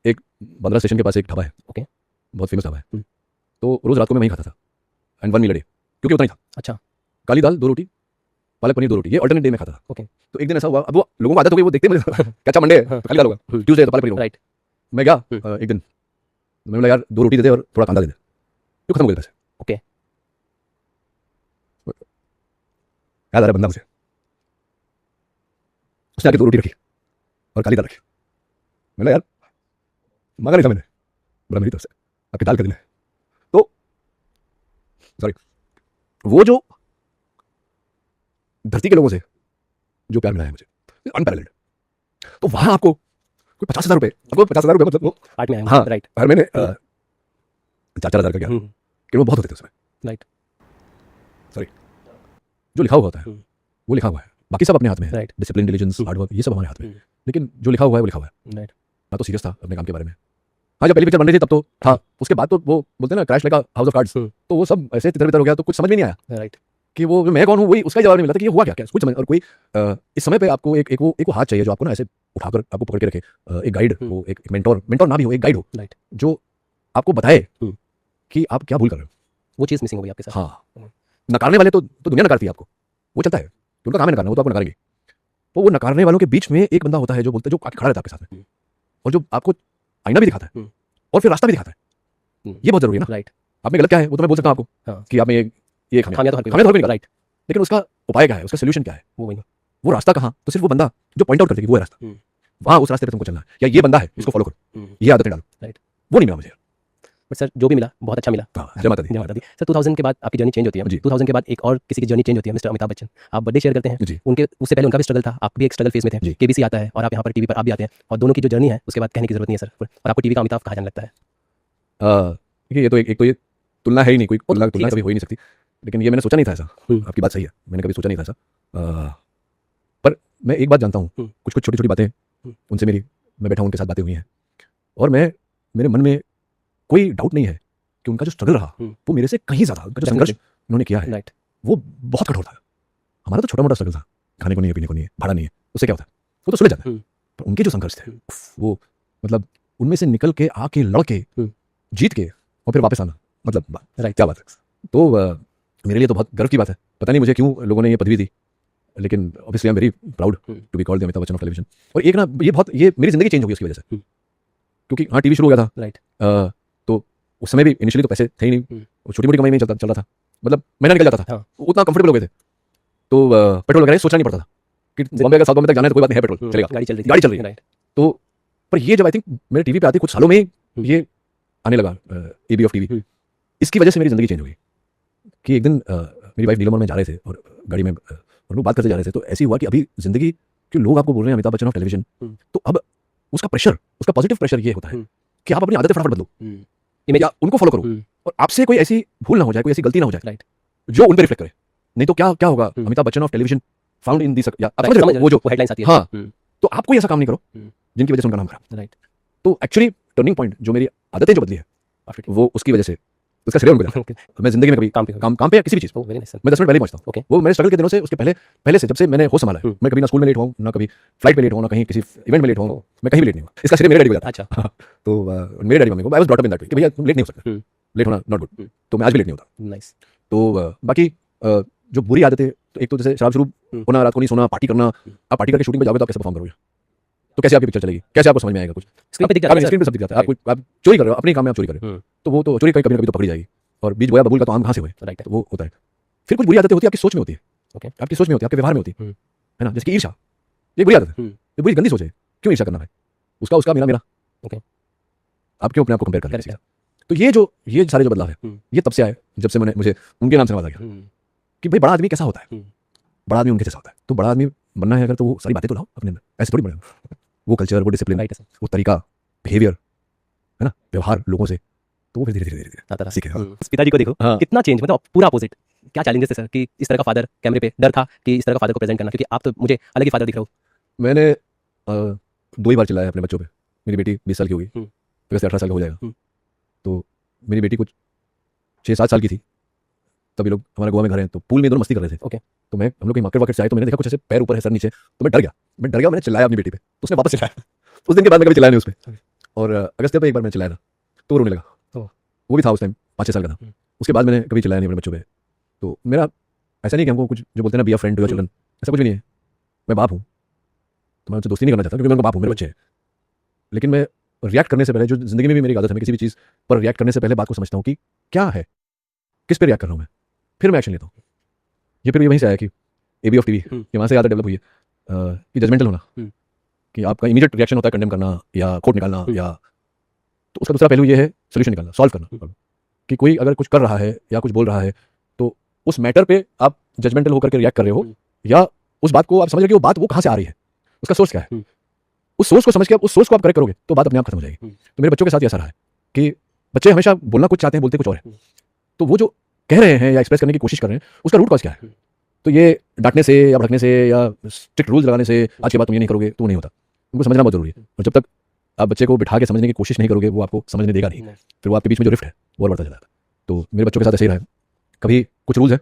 एक बंदरा स्टेशन के पास एक ढाबा है, ओके, बहुत फेमस ढाबा है। तो रोज रात को मैं वहीं खाता था एंड 1 मील अ डे, क्योंकि उतना ही था। अच्छा, काली दाल 2 रोटी, पालक पनीर 2 रोटी, ये अल्टरनेट डे में खाता था। ओके। तो एक दिन ऐसा हुआ, अब वो लोगों को आदत हो गई, वो देखते मुझे क्या अच्छा मंडे है तो खाली दाल होगा, ट्यूसडे तो पालक पनीर होगा। राइट। मैं गया एक दिन, मैंने बोला यार 2 रोटी दे दे और थोड़ा कांदा दे दे, जो खत्म हो गए पैसे। ओके। याद आ रहा है बंदा मुझे, उसने आके 2 रोटी रखी और काली दाल रखी। मैंने यार मांगा नहीं था मैंने, बोला मेरी तरफ से आपकी दाल का दिन है। तो सॉरी, वो जो धरती के लोगों से जो प्यार मिला है मुझे, अनपैरेलल्ड। तो वहां आपको कोई 50,000 रुपए, आपको 50,000 रुपए मतलब वो पार्ट में आएंगे। हाँ राइट। हर महीने 4,000 का क्या, कि वो बहुत होते थे उसमें। राइट। सॉरी, जो लिखा हुआ होता है वो लिखा हुआ है, बाकी सब अपने हाथ में है। Right. Discipline, diligence, hard work, ये सब हमारे हाथ में है। लेकिन जो लिखा हुआ है वो लिखा हुआ है। राइट। मैं तो सीरियस था अपने काम के बारे में। हाँ, जब पहली पिक्चर बन रही थी तब तो था, उसके बाद तो वो बोलते हैं ना crash like house of cards, तो वो सब ऐसे तितर-बितर हो गया, तो कुछ समझ में नहीं आया राइट। कि वो मैं कौन हूँ, वही उसका जवाब नहीं मिला था कि ये हुआ क्या, कुछ समझ। और कोई इस समय पे आपको एक वो हाथ चाहिए जो आपको ना ऐसे उठाकर आपको पकड़ के रखे, एक गाइड हो, एक मेंटोर ना भी हो, एक गाइड हो, राइट, जो आपको बताए कि आप क्या भूल कर रहे हो। वो चीज़ मिसिंग हो गई आपके साथ। हाँ, नकारने वाले तो दुनिया नकारती है आपको, वो चलता है, उनका काम है नकारना, वो तो आपको नकारेंगे। तो वो नकारने वालों के बीच में एक बंदा होता है जो बोलता है, जो आके खड़ा रहता है आपके साथ में, और जो आपको आईना भी दिखाता है और फिर रास्ता भी दिखाता है। ये बहुत जरूरी है ना। राइट। आप में गलत क्या है वो तो मैं बोल सकता हूँ आपको कि आप में ये खामियां तो हर खामियां तो हर कोई निकाल, राइट, लेकिन उसका उपाय क्या है, उसका सोल्यूशन क्या है, वो वही। वो रास्ता कहाँ, तो सिर्फ वो बंदा जो पॉइंट आउट कर देगी वो है रास्ता, वहाँ उस रास्ते पे तुमको चलना है, या ये बंदा है इसको फॉलो करो, ये आदतें डालो। राइट। वो नहीं मिला मुझे। बट सर जो भी मिला बहुत अच्छा मिला। जय माता दी। जय माता दी। सर 2000 के बाद आपकी जर्नी चेंज होती है। जी। 2000 के बाद एक और किसी की जर्नी चेंज होती है, मिस्टर अमिताभ बच्चन। आप बर्थडे शेयर करते हैं, जी। उनके उससे पहले उनका भी स्ट्रगल था, आप भी एक स्ट्रगल फेज में थे। जी। केबीसी आता है और आप यहाँ पर टीवी पर आप भी आते हैं, और दोनों की जो जर्नी है उसके बाद कहने की जरूरत नहीं है सर, और आपको टीवी का अमिताभ कहा जाने लगता है। देखिए ये तो एक तो ये तुलना है ही नहीं, कोई तुलना ठीक है कभी हो ही नहीं सकती, लेकिन ये मैंने सोचा नहीं था ऐसा। आपकी बात सही है, मैंने कभी सोचा नहीं था ऐसा। पर मैं एक बात जानता हूँ, कुछ कुछ छोटी छोटी बातें उनसे मेरी, मैं बैठा हूँ उनके साथ बातें हुई हैं, और मेरे मन में कोई डाउट नहीं है कि उनका जो स्ट्रगल रहा वो मेरे से कहीं ज्यादा, उनका जो संघर्ष उन्होंने किया है राइट। वो बहुत कठोर था। हमारा तो छोटा मोटा स्ट्रगल था, खाने को नहीं है, पीने को नहीं है, भाड़ा नहीं है, उससे क्या होता है, वो तो सुलझ जाता है। पर उनके जो संघर्ष थे वो, मतलब उनमें से निकल के आके लड़ के जीत के और फिर वापस आना, मतलब राइट, क्या बात है। तो मेरे लिए तो बहुत गर्व की बात है। पता नहीं मुझे क्यों लोगों ने ये पदवी दी, लेकिन obviously I am very proud to be called the Amitabh Bachchan of television. और एक ना ये मेरी जिंदगी चेंज हो गई उसकी वजह से, क्योंकि हाँ टीवी शुरू हो गया था। राइट। तो उस समय भी इनिशियली तो पैसे थे ही नहीं, और छोटी मोटी कमाई में चल रहा था, मतलब महीना निकल जाता था, उतना कंफर्टेबल हो गए थे। तो पेट्रोल वगैरह सोचना नहीं पड़ता था कि बॉम्बे का साउथ बॉम्बे तक जाना है तो कोई बात नहीं है, पेट्रोल चलेगा, गाड़ी चल रही है। राइट। तो पर ये जब आई थिंक मेरे टीवी पे आते कुछ सालों में ये आने लगा, एबी ऑफ टीवी, इसकी वजह से मेरी जिंदगी चेंज हो गई। कि एक दिन मेरी वाइफ नीलम और मैं जा रहे थे और गाड़ी में और लोग बात करते जा रहे थे, तो ऐसी हुआ कि अभी जिंदगी के लोग आपको बोल रहे हैं अमिताभ बच्चन ऑफ टेलीविजन, तो अब उसका प्रेशर, उसका पॉजिटिव प्रेशर ये होता है कि आप अपनी आदतें फटाफट बदलो, या उनको फॉलो करो, और आपसे कोई ऐसी भूल ना हो जाए, कोई ऐसी गलती ना हो जाए, राइट, जो उन पर रिफ्लेक्ट करे। नहीं तो क्या होगा, Amitabh Bachchan of television found in this, वो जो हेडलाइंस आती है। हाँ, तो आप कोई ऐसा काम नहीं करो जिनकी वजह से उनका नाम खराब। राइट। तो एक्चुअली टर्निंग पॉइंट जो मेरी आदतें जो बदली है वो उसकी वजह से, उसका श्रेय उनको जाता है। मैं जिंदगी में कभी काम पे या किसी भी चीज मैं 10 मिनट पहले पहुंचता हूँ। वो मेरे स्ट्रगल के दिनों से, उसके पहले से, जब से मैंने होश संभाला है, मैं कभी ना स्कूल में लेट हुआ, ना कभी फ्लाइट पे लेट हुआ, ना कहीं किसी इवेंट में लेट हुआ, मैं कहीं भी लेट नहीं हुआ। इसका श्रेय मेरे डैडी को जाता है। अच्छा। तो मेरे डैडी मम्मी को, I was brought up in that way कि भैया तुम लेट नहीं हो सकते, लेट होना नॉट गुड, तो मैं आज भी लेट नहीं होता। नाइस। तो बाकी जो बुरी आदतें, तो एक तो जैसे शराब शुरू होना, रात को नहीं सोना, पार्टी करना। आप पार्टी करके शूटिंग पे जाओगे तो आप कैसे परफॉर्म करोगे, तो कैसे आपकी पिक्चर चलेगी, कैसे आपको समझ में आएगा कुछ, स्क्रीन पे दिख जाता है, स्क्रीन पे सब दिख जाता है। आप चोरी कर रहे हो, अपने काम में आप चोरी कर रहे हो, तो वो तो चोरी कभी ना कभी तो पकड़ी जाएगी, और बीज बोया बबूल का तो आम कहाँ से हुए, राइट, वो होता है। फिर कुछ बुरी आदतें होती है, आपकी सोच में होती है, ओके, आपकी सोच में होती है, आपके व्यवहार में होती है ना, जैसे कि ईर्ष्या, ये बुरी आदत है, ये बुरी गंदी सोच है। क्यों ईर्ष्या करना है, उसका मेरा, ओके, आप क्यों अपने आप को कंपेयर कर रहे हैं। तो ये सारे जो बदलाव है, ये तब से आए जब से मुझे उनके नाम से नवाजा गया कि भाई बड़ा आदमी कैसा होता है, बड़ा आदमी उनके जैसा होता है। तो बड़ा आदमी बनना है अगर, तो वो सारी बातें तो लाओ अपने अंदर, ऐसे थोड़ी बने, वो कल्चर, वो डिसिप्लिन, वो तरीका, बिहेवियर, है ना, व्यवहार लोगों से, तो वो फिर धीरे धीरे सीखे। पिताजी को देखो कितना चेंज, मतलब पूरा अपोजिट। क्या चैलेंजेस थे सर कि इस तरह का फादर कैमरे पे, डर था कि इस तरह का फादर को प्रेजेंट करना, क्योंकि आप तो मुझे अलग ही फादर दिख रहे हो। मैंने 2 ही बार चिल्लाया अपने बच्चों पे। मेरी बेटी 20 साल की होगी, वैसे 18 साल का हो जाएगा, तो मेरी बेटी कुछ 6-7 साल की थी, तभी लोग हमारे गोवा में घर हैं, तो पूल में दोनों मस्ती कर रहे थे। ओके। तो मैं, हम लोग कहीं मार्केट से आए, तो मैंने देखा कुछ ऐसे पैर ऊपर है सर नीचे, तो मैं डर गया, मैंने चिल्लाया अपनी बेटी पे, तो उसने वापस चिल्लाया। उस दिन के बाद मैं कभी चिल्लाया नहीं उस पे। और अगस्त पे एक बार मैंने चिल्लाया था तो वो रोने लगा। ओह। वो भी था उस टाइम 5-6 साल का था। उसके बाद मैंने कभी चिल्लाया नहीं अपने बच्चों पे। तो मेरा ऐसा नहीं कि हमको कुछ जो बोलते हैं ना be a friend to your children, ऐसा कुछ भी नहीं है। मैं बाप हूँ तो मैं उनसे दोस्ती नहीं करना चाहता क्योंकि मैं उनका बाप हूँ, मेरे बच्चे हैं। लेकिन मैं रिएक्ट करने से पहले, जो ज़िंदगी में भी मेरी आदत है, मैं किसी भी चीज़ पर रिएक्ट करने से पहले बात को समझता हूँ कि क्या है, किस पे रिएक्ट कर रहा हूँ मैं, फिर मैं एक्शन लेता हूँ। ये फिर ये वहीं से आया कि एबी ऑफ टीवी कि वहाँ से आदत डेवलप हुई है कि जजमेंटल होना, कि आपका इमीडिएट रिएक्शन होता है कंडेम करना या कोट निकालना, या तो उसका दूसरा पहलू ये है सोल्यूशन निकालना, सॉल्व करना। कि कोई अगर कुछ कर रहा है या कुछ बोल रहा है तो उस मैटर पे आप जजमेंटल होकर के रिएक्ट कर रहे हो, या उस बात को आप समझ रहे हो कि वो कहाँ से आ रही है, उसका सोर्स क्या है। उस सोर्स को समझ के आप उस सोर्स को आप करेक्ट करोगे तो बात अपने आप खत्म हो जाएगी। तो मेरे बच्चों के साथ ऐसा रहा है कि बच्चे हमेशा बोलना कुछ चाहते हैं, बोलते कुछ और है। तो वो जो कह रहे हैं या एक्सप्रेस करने की कोशिश कर रहे हैं उसका रूट कॉज क्या है। तो ये डांटने से या भड़कने से या स्ट्रिक्ट रूल्स लगाने से आज के बाद तुम ये नहीं करोगे तो नहीं होता। उनको समझना बहुत जरूरी है, और जब तक आप बच्चे को बिठा के समझने की कोशिश नहीं करोगे वो आपको समझने देगा नहीं, फिर वो आपके बीच में जो रिफ्ट है वो और बढ़ता चला जाता है। तो मेरे बच्चों के साथ ऐसे ही रहा है। कभी कुछ रूल्स है,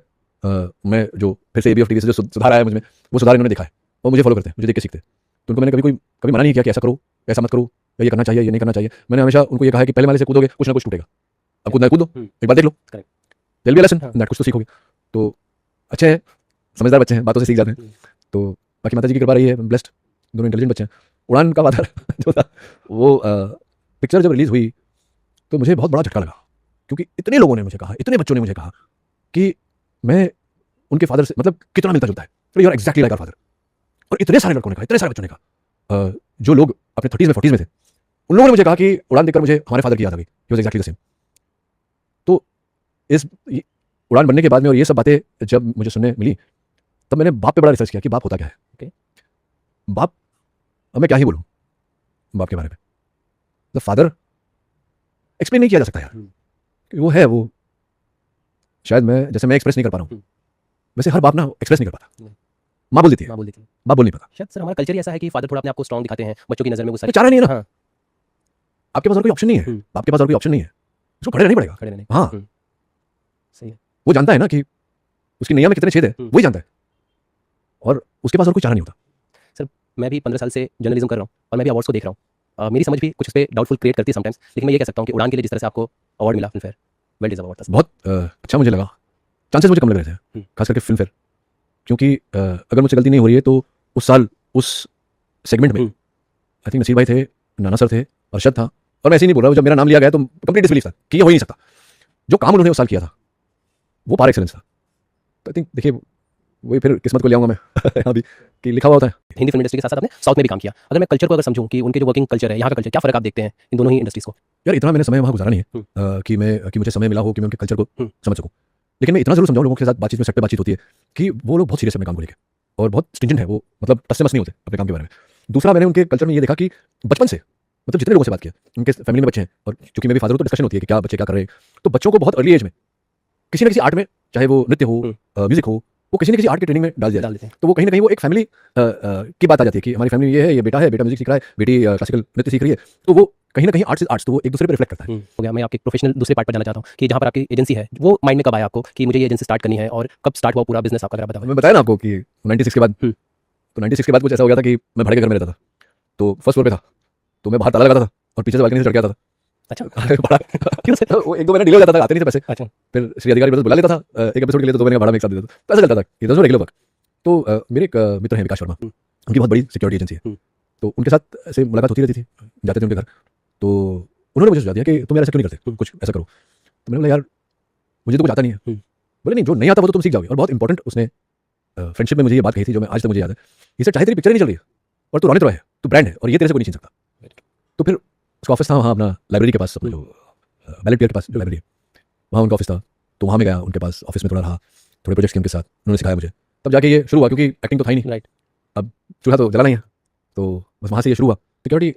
मैं जो फिर से एबी ऑफ टीवी से जो सुधार आया मुझमें, वो सुधार इन्होंने देखा है और मुझे फॉलो करते हैं, मुझे देख के सीखते हैं। तो उनको मैंने कभी मना नहीं किया कि ऐसा करो, ऐसा मत करो, या ये करना चाहिए, ये नहीं करना चाहिए। मैंने हमेशा उनको ये कहा है कि पहले वाले से कूदोगे कुछ ना कुछ टूटेगा, अब कूदना है कूदो, एक बार देख लो, दिल भी लेसन दैट, कुछ तो सीखोगे। तो अच्छे हैं, समझदार बच्चे हैं, बातों से सीख जाते हैं। तो बाकी माता जी की कृपा रही है, ब्लेस्ड, दोनों इंटेलिजेंट बच्चे हैं। उड़ान का वादा जो था वो पिक्चर जब रिलीज हुई तो मुझे बहुत बड़ा झटका लगा, क्योंकि इतने लोगों ने मुझे कहा, इतने बच्चों ने मुझे कहा कि मैं उनके फादर से मतलब कितना मिलता जुलता है, you are exactly like our father. और इतने सारे लड़कों ने कहा, इतने सारे बच्चों ने कहा, जो लोग अपने 30s में 40s में थे, उन लोगों ने मुझे कहा कि उड़ान देखकर मुझे हमारे फादर की याद आ गई, he was exactly the same. तो इस उड़ान बनने के बाद में और ये सब बातें जब मुझे सुनने मिली तब मैंने बाप पे बड़ा रिसर्च किया कि बाप होता क्या है। बाप, अब मैं क्या ही बोलूं बाप के बारे में। द फादर एक्सप्लेन नहीं किया जा सकता यार, वो है, वो शायद मैं जैसे मैं एक्सप्रेस नहीं कर पा रहा हूँ वैसे हर बाप ना एक्सप्रेस नहीं कर पाता। माँ बोल देती है, बाप बोल नहीं पाता। शायद सर हमारा कल्चर ही ऐसा है कि फादर थोड़ा अपने आप को स्ट्रांग दिखाते हैं, बच्चों की नजर में वो चाह रहा नहीं है ना, आपके पास और कोई ऑप्शन नहीं है, बाप के पास और कोई ऑप्शन नहीं है, उसको खड़े रहना ही पड़ेगा। हाँ सही है, वो जानता है ना कि उसकी नैया में कितने छेद है, वही जानता है, और उसके पास और कोई चारा नहीं होता। सर मैं भी 15 साल से जर्नलिज्म कर रहा हूँ और मैं भी अवार्ड्स को देख रहा हूँ। मेरी समझ भी कुछ इस पे डाउटफुल क्रिएट करती है समटाइम्स, लेकिन मैं ये कह सकता हूँ कि उड़ान के लिए जिस तरह से आपको अवार्ड मिला film fair, well deserve award था। बहुत अच्छा मुझे लगा, चांसेस मुझे कम लग रहे थे खास करके फिल्म फेयर, क्योंकि अगर मुझसे गलती नहीं हो रही है तो उस साल उस सेगमेंट में आई थिंक नसीर भाई थे, नाना सर थे, अरशद था, और मैं ऐसे ही नहीं बोल रहा हूँ, जब मेरा नाम लिया गया तो कंप्लीट डिसबिलीफ था कि ये हो ही नहीं सकता। जो काम उन्होंने उस साल किया था वो पार एक्सेलेंस था। तो आई थिंक देखिए वही फिर किस्मत को ले आऊंगा मैं यहाँ भी कि लिखा हुआ होता है। हिंदी फिल्म इंडस्ट्री के साथ साथ आपने साउथ में भी काम किया, अगर मैं कल्चर को अगर समझूं कि उनके जो वर्किंग कल्चर है, यहाँ का कल्चर, क्या फर्क आप देखते हैं इन दोनों ही इंडस्ट्रीज को? यार इतना मैंने समय वहाँ गुजारा नहीं है कि मुझे समय मिला हो कि मैं उनके कल्चर को समझ सकूँ, लेकिन मैं इतना जरूर समझाऊँ लोगों के साथ बातचीत में, सेट पे बातचीत होती है कि वो लोग बहुत सीरियस है अपने काम को लेकर और बहुत स्ट्रिंजेंट है, वो मतलब टस से मस नहीं होते अपने काम के बारे में। दूसरा मैंने उनके कल्चर में ये देखा कि बचपन से मतलब जितने लोगों से बात किया, उनके फैमिली में बच्चे हैं, और क्योंकि मैं भी फादर हूँ तो डिस्कशन होती है कि क्या बच्चे क्या कर रहे हैं, तो बच्चों को बहुत अर्ली एज में किसी न किसी आर्ट में, चाहे वो नृत्य हो, म्यूजिक हो, वो किसी न किसी आर्ट की ट्रेनिंग में डाल दिया देते हैं। तो वो कहीं ना कहीं वो एक फैमिली की बात आ जाती है कि हमारी फैमिली ये है, ये बेटा है, बेटा म्यूजिक सीख रहा है, बेटी क्लासिकल नृत्य सीख रही है, तो वो कहीं ना कहीं आर्ट्स आर्ट्स तो वो एक दूसरे पर रिफ्लेक्ट करता है। हो गया, मैं आपके प्रोफेशनल दूसरे पार्ट पर जाना चाहता हूँ कि जहाँ पर आपकी एजेंसी है, वो माइंड में कब आया आपको कि मुझे ये एजेंसी स्टार्ट करनी है, और कब स्टार्ट हुआ पूरा बिजनेस आपका, अगर बताओ। मैं बताया ना आपको कि 96 के बाद, तो 96 के बाद कुछ ऐसा हो गया था कि मैं भाड़े के घर में रहता था, तो फर्स्ट फ्लोर पे था, तो मैं बाहर ताला लगाता था और पीछे से बालकनी से चढ़ के आता था। अच्छा भाड़ा क्यों से वो एक दो महीने डिले हो जाता था, आते नहीं थे पैसे। अच्छा, फिर श्री अधिकारी ब्रदर्स बुला लेता था एक एपिसोड के लिए, तो 2 महीने का भाड़ा में एक साथ देता था, पैसा चलता था, ये तो रेगुलर वर्क। तो मेरे एक मित्र हैं विकास शर्मा, उनकी बहुत बड़ी सिक्योरिटी एजेंसी है, तो उनके साथ ऐसे मुलाकात होती रहती थी, जाते थे उनके घर, तो उन्होंने मुझे सुझाव दिया कि तुम यार ऐसा क्यों नहीं करते, कुछ ऐसा करो। तो मैंने बोला यार मुझे तो कुछ आता नहीं है। बोले नहीं, जो नहीं आता वो तो तुम सीख जाओगे। और बहुत इंपॉर्टेंट उसने फ्रेंडशिप में मुझे ये बात कही थी जो मैं आज तक मुझे याद है, इसे चाहे तेरी पिक्चर नहीं चल रही है और तू रोनित रॉय है, तू ब्रांड है और ये तेरे से कोई नहीं छीन सकता। तो फिर उसका ऑफिस था वहाँ अपना लाइब्रेरी के पास, अपना जो बैलेट पियर के पास जो लाइब्रेरी है वहाँ उनका ऑफिस था, तो वहाँ में गया उनके पास, ऑफिस में थोड़ा रहा, थोड़े प्रोजेक्ट्स के उनके साथ, उन्होंने सिखाया मुझे, तब जाके ये शुरू हुआ, क्योंकि एक्टिंग तो था ही नहीं, राइट, अब चूल्हा तो जला नहीं है, तो बस वहाँ से ये शुरू हुआ। सिक्योरिटी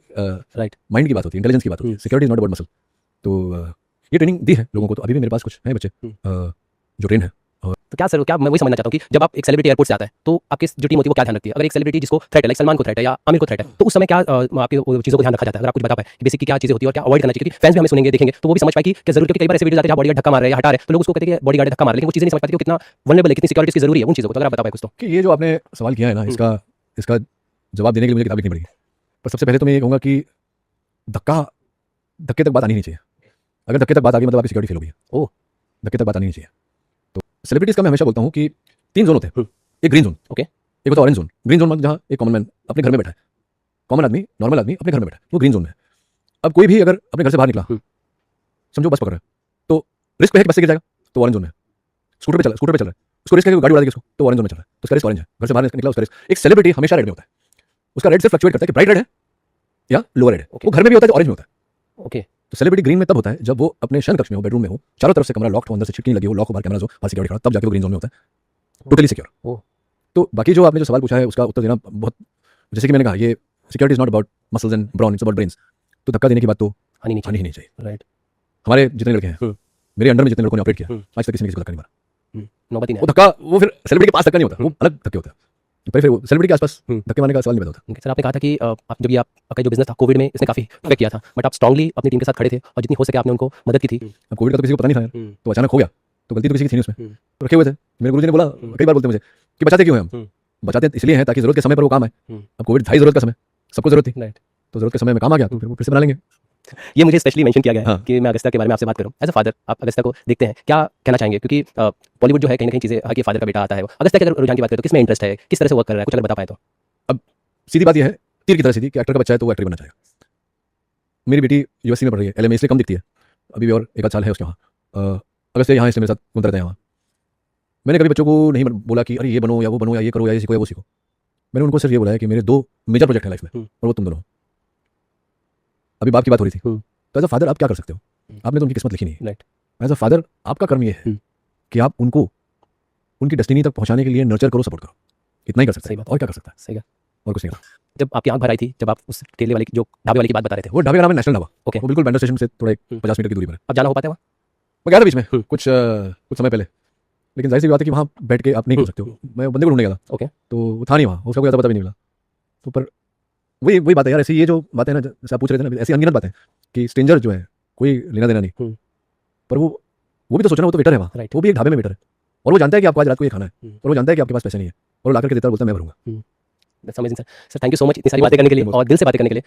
राइट, माइंड की बात होती है, इंटेलिजेंस की बात होती है, security is not about muscle. तो ये ट्रेनिंग दी है लोगों को, तो अभी भी मेरे पास कुछ हैं बच्चे जो ट्रेन है। तो क्या सर, क्या मैं वही समझना चाहता हूँ कि जब आप एक सेलिब्रिटी एयरपोर्ट से आता है तो आपकी जो टीम होती है वो क्या ध्यान रखती है? अगर एक सेलिब्रिटी जिसको थ्रेट है, लाइक सलमान को थ्रेट है या आमिर को थ्रेट है, तो उस समय क्या आपकी चीज़ों को ध्यान रखा जाता है? अगर आप कुछ बता पाए बेसिक क्या चीज़ें होती है और क्या अवॉइड करना चाहिए, क्योंकि फैंस भी हमें सुनेंगे, देखेंगे, तो वो भी समझ पाए कि क्या जरूर, क्योंकि कई बार ऐसे वीडियोस आते हैं जहाँ बॉडीगार्ड धक्का मार रहे हैं या हटा रहे हैं, तो लोग उसको कहते हैं कि बॉडीगार्ड धक्का मार रहे हैं, लेकिन वो चीज़ें नहीं समझ पाते कि कितना वल्नरेबल है, कितनी सिक्योरिटी की जरूरी है उन चीज़ों को। तो अगर आप बता पाए कुछ तो। कि ये जो आपने सवाल किया है ना, इसका जवाब देने के लिए मुझे किताब लिखनी पड़ेगी। पर सबसे पहले तो मैं ये कहूँगा कि धक्का धक्के तक बात आनी नहीं चाहिए। अगर धक्के तक बात आ गई मतलब आपकी सिक्योरिटी फेल हो गई है। ओह। धक्के तक बात आनी नहीं चाहिए। तो सेलिब्रिटीज़ का मैं हमेशा बोलता हूँ कि 3 जोन होते हैं। हम्म। एक ग्रीन जोन, ओके। एक होता है ऑरेंज जोन। ग्रीन जोन मतलब जहाँ एक कॉमन मैन अपने घर में बैठा है, कॉमन आदमी, नॉर्मल आदमी अपने घर में बैठा है, वो ग्रीन जोन में है। अब कोई भी अगर अपने घर से बाहर निकला, समझो बस पकड़ रहा है, तो रिस्क है कि बस से गिर जाएगा, तो ऑरेंज जोन में है। स्कूटर पे चल रहा है, उसको रिस्क है कि गाड़ी उड़ा देगी उसको, तो ऑरेंज जोन में चल रहा है, तो उसका रिस्क ऑरेंज है। घर से बाहर निकला उसका रिस्क। एक सेलिब्रिटी हमेशा रेड में होता है, उसका रेड से फ्लक्चुएट करता है कि ब्राइट रेड है या लोअर रेड है। वो घर में भी होता है तो ऑरेंज में होता है। ओके। तो सेलिब्रिटी ग्रीन में तब होता है जब वो अपने शयन कक्ष में हो, बेडरूम में हो, चारों तरफ से कमरा लॉक हो, अंदर से खिड़की लगी हो, लॉक हो, बाहर कैमरा हो, बाहर सिक्योरिटी खड़ा, तब जाके वो ग्रीन जोन में होता है, टोटली सिक्योर। ओह। तो बाकी जो आपने जो सवाल पूछा है उसका उत्तर देना बहुत, जैसे कि मैंने कहा, ये security is not about muscles and bronze, it's about brains. तो धक्का देने की बात तो आनी नहीं आनी चाहिए। ही नहीं चाहिए। राइट। हमारे जितने लड़के हैं, मेरे अंडर में जितने लड़कों ने ऑपरेट किया, आज तक किसी ने किसी को धक्का नहीं मारा। नौबत ही नहीं वो धक्का वो फिर सेलिब्रिटी के पास धक्का नहीं होता, वो अलग धक्के होता है। तो फिर वो सेलिब्रिटी के आसपास धक्के मारने का सवाल नहीं पैदा होता। ओके सर, आपने कहा था कि आप जब ये आपका जो बिजनेस था कोविड में इसने काफी इफेक्ट किया था, बट आप स्ट्रांगली अपनी टीम के साथ खड़े थे और जितनी हो सके आपने उनको मदद की थी। अब कोविड का तो किसी को पता नहीं था यार, तो अचानक हो गया, तो गलती तो किसी की थी नहीं उसमें, तो रखे हुए थे। मेरे गुरुजी ने बोला, कई बार बोलते मुझे कि बचाते क्यों हैं हम? बचाते इसलिए हैं ताकि जरूरत के समय पर वो काम आए। अब कोविड था ही जरूरत का समय, सबको जरूरत थी, राइट। तो जरूरत के समय में काम आ गया, तो फिर वो फिर से बना लेंगे। ये मुझे स्पेशली मेंशन किया गया है हाँ। कि मैं अगस्ता के बारे में आपसे बात करूं। एज अ फादर आप अगस्ता को देखते हैं, क्या कहना चाहेंगे? क्योंकि बॉलीवुड जो है कहीं ना कहीं चीजें कि फादर का बेटा आता है, वो अगस्ता के अगर रुझान की बात करें तो किसमें इंटरेस्ट है, किस तरह से वर्क कर रहा है, कुछ अगर बता पाए तो। अब सीधी बात यह है, तीर की तरह सीधी, कि एक्टर का बच्चा है तो वो एक्टर बनना चाहेगा। मेरी बेटी यूएससी में पढ़ रही है, एलए में, इसलिए कम दिखती है, अभी भी और एक आध साल है उसके वहाँ। अगस्त यहाँ इसलिए मेरे साथ घूमते रहते हैं यहाँ। मैंने कभी बच्चों को नहीं बोला कि अरे ये बनो या वो बनो, या ये करो या ये सीखो या वो सीखो। मैंने उनको सिर्फ ये बोला है कि मेरे 2 मेजर प्रोजेक्ट हैं लाइफ में, और वो तुम दोनों हो। अभी बाप की बात हो रही थी, तो एज अ फादर आप क्या कर सकते हो? आपने तो उनकी किस्मत लिखी नहीं है। राइट। एज अ फादर आपका कर्म ये है कि आप उनको उनकी डेस्टिनी तक पहुंचाने के लिए नर्चर करो, सपोर्ट करो। इतना ही कर सकते सही हैं, बात। और क्या कर सकता है? सही है। और कुछ नहीं कर। जब आपकी आंख भर आई थी, जब आप उस ठेले वाले जो ढाबे वाले की बात बता रहे थे, वो ढाबे का नाम है नेशनल ढाबा। ओके। वो बिल्कुल बैंडर स्टेशन से थोड़ा 50 मीटर की दूरी पर है। अब जाना हो पाता है वहाँ? मैं गया था बीच में कुछ समय पहले, लेकिन जाहिर सी बात है कि वहाँ बैठ के आप नहीं कर सकते हो। मैं बंदे को ढूंढने गया था, ओके। तो वो था नहीं वहाँ, उसका कोई पता भी नहीं मिला। तो पर वही बात है यार, ऐसी ये जो बातें ना, जैसे आप पूछ रहे थे ना, ऐसी अनगिनत बातें कि स्ट्रेंजर जो है कोई लेना देना नहीं, पर वो भी तो सोचना, वो तो वेटर है वहाँ, राइट। वो भी एक ढाबे में वेटर है, और वो जानता है कि आपको आज रात को ये खाना है, और वो जानता है कि आपके पास पैसे नहीं है, और वो ला करके देता है, बोलता है मैं भरूंगा। That's amazing, sir. Sir thank you so much इतनी सारी बातें करने के लिए और दिल से बातें करने के लिए।